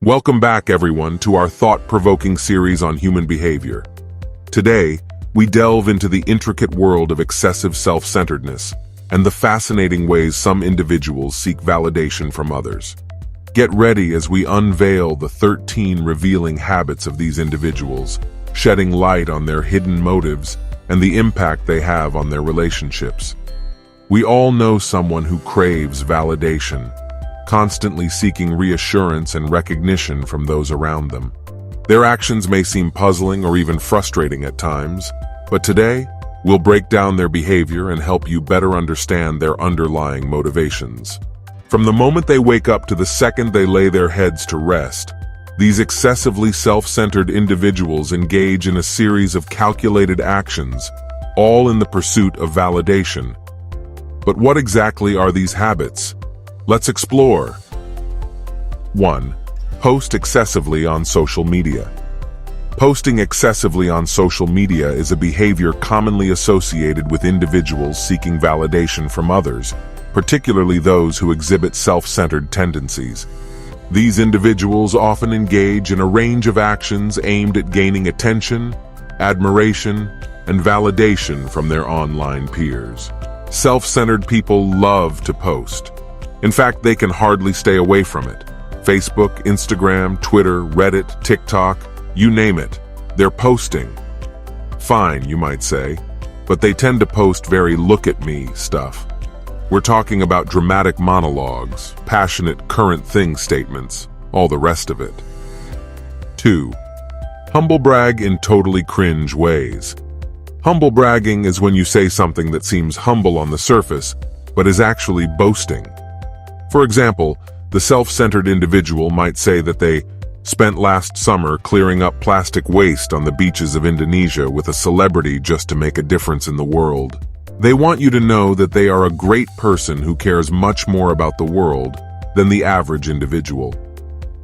Welcome back, everyone, to our thought-provoking series on human behavior. Today, we delve into the intricate world of excessive self-centeredness and the fascinating ways some individuals seek validation from others. Get ready as we unveil the 13 revealing habits of these individuals, shedding light on their hidden motives and the impact they have on their relationships. We all know someone who craves validation, constantly seeking reassurance and recognition from those around them. Their actions may seem puzzling or even frustrating at times, but today, we'll break down their behavior and help you better understand their underlying motivations. From the moment they wake up to the second they lay their heads to rest, these excessively self-centered individuals engage in a series of calculated actions, all in the pursuit of validation. But what exactly are these habits? Let's explore. 1. Post excessively on social media. Posting excessively on social media is a behavior commonly associated with individuals seeking validation from others, particularly those who exhibit self-centered tendencies. These individuals often engage in a range of actions aimed at gaining attention, admiration, and validation from their online peers. Self-centered people love to post. In fact, they can hardly stay away from it. Facebook, Instagram, Twitter, Reddit, TikTok, you name it, they're posting. Fine, you might say, but they tend to post very look-at-me stuff. We're talking about dramatic monologues, passionate current thing statements, all the rest of it. 2. Humblebrag in totally cringe ways. Humblebragging is when you say something that seems humble on the surface, but is actually boasting. For example, the self-centered individual might say that they spent last summer clearing up plastic waste on the beaches of Indonesia with a celebrity just to make a difference in the world. They want you to know that they are a great person who cares much more about the world than the average individual.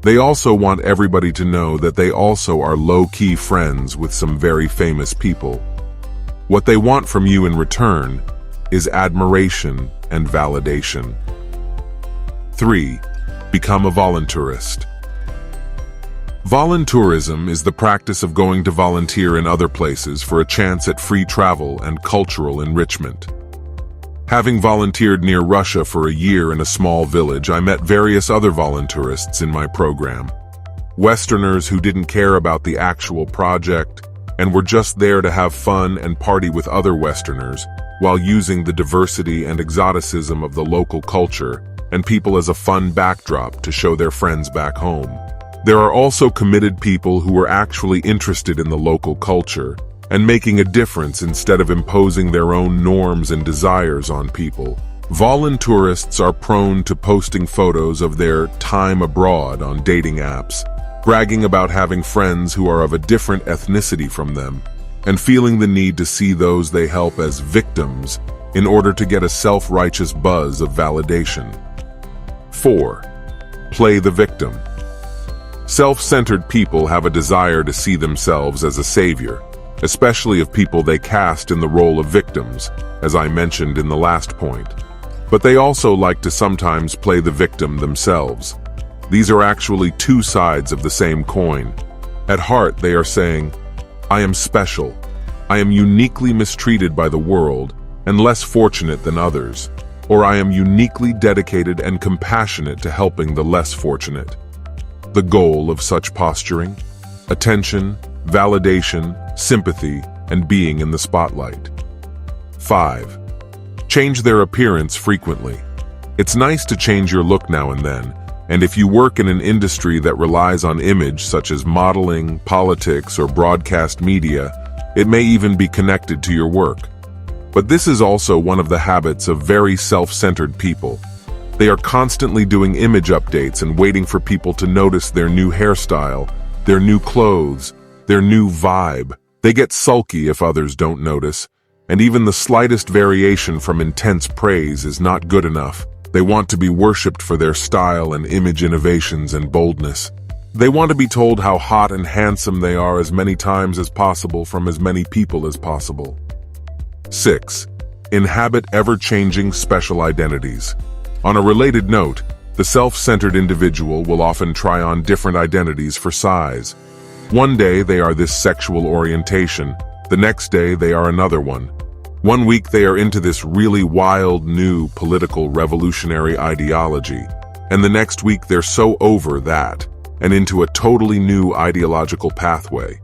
They also want everybody to know that they also are low-key friends with some very famous people. What they want from you in return is admiration and validation. 3. Become a volunteerist. Voluntourism is the practice of going to volunteer in other places for a chance at free travel and cultural enrichment. Having volunteered near Russia for a year in a small village, I met various other volunteerists in my program. Westerners who didn't care about the actual project and were just there to have fun and party with other Westerners while using the diversity and exoticism of the local culture and people as a fun backdrop to show their friends back home. There are also committed people who are actually interested in the local culture and making a difference instead of imposing their own norms and desires on people. Voluntourists are prone to posting photos of their time abroad on dating apps, bragging about having friends who are of a different ethnicity from them, and feeling the need to see those they help as victims in order to get a self-righteous buzz of validation. 4. Play the victim. Self-centered people have a desire to see themselves as a savior, especially of people they cast in the role of victims, as I mentioned in the last point. But they also like to sometimes play the victim themselves. These are actually two sides of the same coin. At heart, they are saying, I am special. I am uniquely mistreated by the world and less fortunate than others. Or I am uniquely dedicated and compassionate to helping the less fortunate. The goal of such posturing? Attention, validation, sympathy, and being in the spotlight. 5. Change their appearance frequently. It's nice to change your look now and then, and if you work in an industry that relies on image such as modeling, politics, or broadcast media, it may even be connected to your work. But this is also one of the habits of very self-centered people. They are constantly doing image updates and waiting for people to notice their new hairstyle, their new clothes, their new vibe. They get sulky if others don't notice, and even the slightest variation from intense praise is not good enough. They want to be worshipped for their style and image innovations and boldness. They want to be told how hot and handsome they are as many times as possible from as many people as possible. 6. Inhabit ever-changing special identities. On a related note, The self-centered individual will often try on different identities for size. One day they are this sexual orientation, the next day they are another one. One week they are into this really wild new political revolutionary ideology, and the next week they're so over that and into a totally new ideological pathway.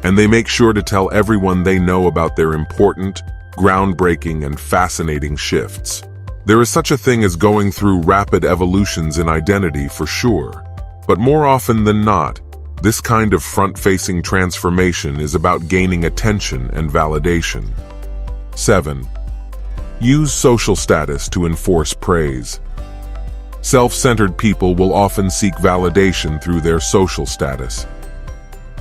And they make sure to tell everyone they know about their important, groundbreaking, and fascinating shifts. There is such a thing as going through rapid evolutions in identity for sure, but more often than not, this kind of front-facing transformation is about gaining attention and validation. 7. Use social status to enforce praise. Self-centered people will often seek validation through their social status.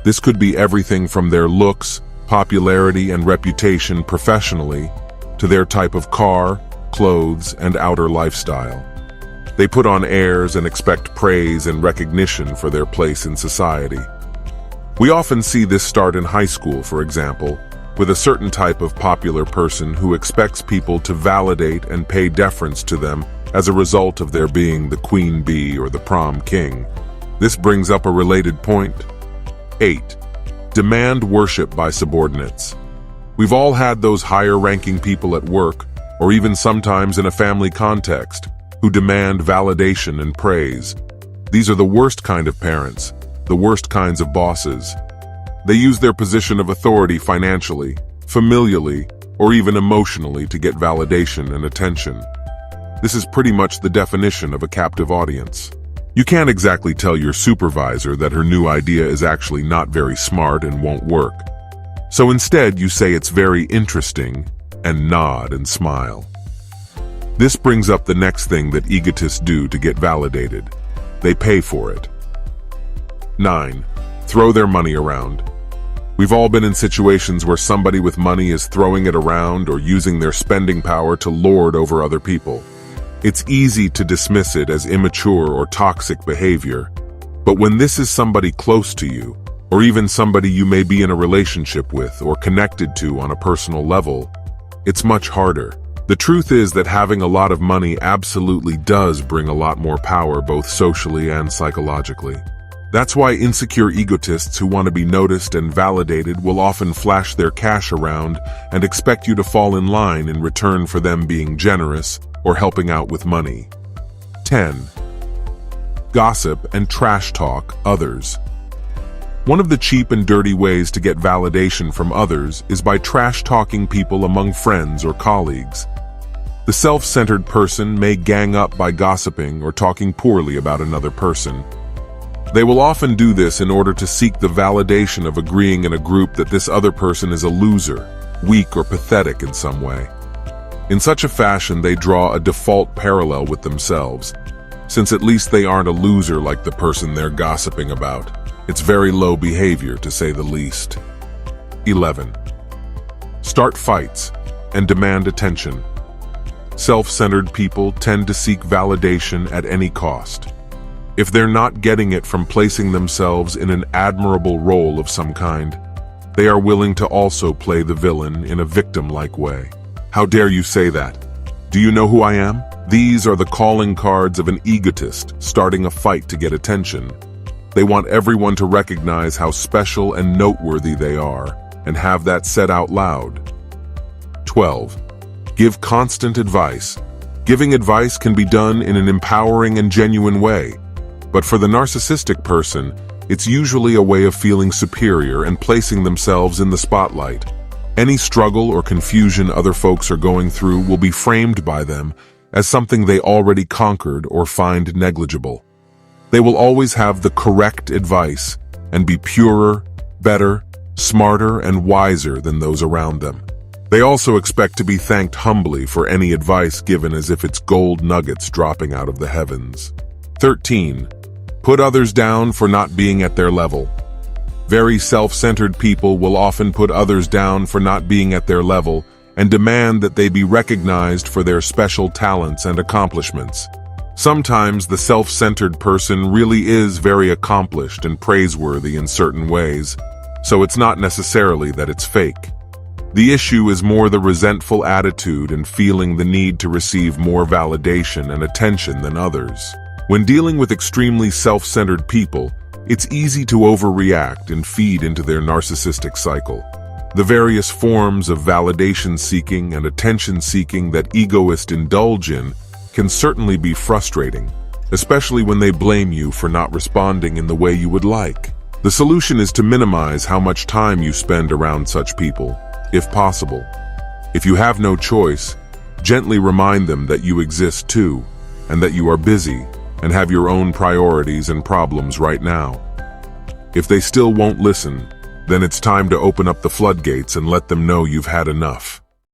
This could be everything from their looks, popularity, and reputation professionally, to their type of car, clothes, and outer lifestyle. They put on airs and expect praise and recognition for their place in society. We often see this start in high school, for example, with a certain type of popular person who expects people to validate and pay deference to them as a result of their being the queen bee or the prom king. This brings up a related point. 8. Demand worship by subordinates. We've all had those higher-ranking people at work, or even sometimes in a family context, who demand validation and praise. These are the worst kind of parents, the worst kinds of bosses. They use their position of authority financially, familially, or even emotionally to get validation and attention. This is pretty much the definition of a captive audience. You can't exactly tell your supervisor that her new idea is actually not very smart and won't work. So instead, you say it's very interesting and nod and smile. This brings up the next thing that egotists do to get validated. They pay for it. 9. Throw their money around. We've all been in situations where somebody with money is throwing it around or using their spending power to lord over other people. It's easy to dismiss it as immature or toxic behavior, but when this is somebody close to you, or even somebody you may be in a relationship with or connected to on a personal level, it's much harder. The truth is that having a lot of money absolutely does bring a lot more power both socially and psychologically. That's why insecure egotists who want to be noticed and validated will often flash their cash around and expect you to fall in line in return for them being generous or helping out with money. 10. Gossip and trash talk others. One of the cheap and dirty ways to get validation from others is by trash talking people among friends or colleagues. The self-centered person may gang up by gossiping or talking poorly about another person. They will often do this in order to seek the validation of agreeing in a group that this other person is a loser, weak, or pathetic in some way. In such a fashion, they draw a default parallel with themselves, since at least they aren't a loser like the person they're gossiping about. It's very low behavior, to say the least. 11. Start fights and demand attention. Self-centered people tend to seek validation at any cost. If they're not getting it from placing themselves in an admirable role of some kind, they are willing to also play the villain in a victim-like way. How dare you say that? Do you know who I am? These are the calling cards of an egotist starting a fight to get attention. They want everyone to recognize how special and noteworthy they are, and have that said out loud. 12. Give constant advice. Giving advice can be done in an empowering and genuine way, but for the narcissistic person, it's usually a way of feeling superior and placing themselves in the spotlight. Any struggle or confusion other folks are going through will be framed by them as something they already conquered or find negligible. They will always have the correct advice and be purer, better, smarter, and wiser than those around them. They also expect to be thanked humbly for any advice given as if it's gold nuggets dropping out of the heavens. 13. Put others down for not being at their level. Very self-centered people will often put others down for not being at their level and demand that they be recognized for their special talents and accomplishments. Sometimes the self-centered person really is very accomplished and praiseworthy in certain ways, so it's not necessarily that it's fake. The issue is more the resentful attitude and feeling the need to receive more validation and attention than others. When dealing with extremely self-centered people, it's easy to overreact and feed into their narcissistic cycle. The various forms of validation-seeking and attention-seeking that egoists indulge in can certainly be frustrating, especially when they blame you for not responding in the way you would like. The solution is to minimize how much time you spend around such people, if possible. If you have no choice, gently remind them that you exist too, and that you are busy and have your own priorities and problems right now. If they still won't listen, then it's time to open up the floodgates and let them know you've had enough.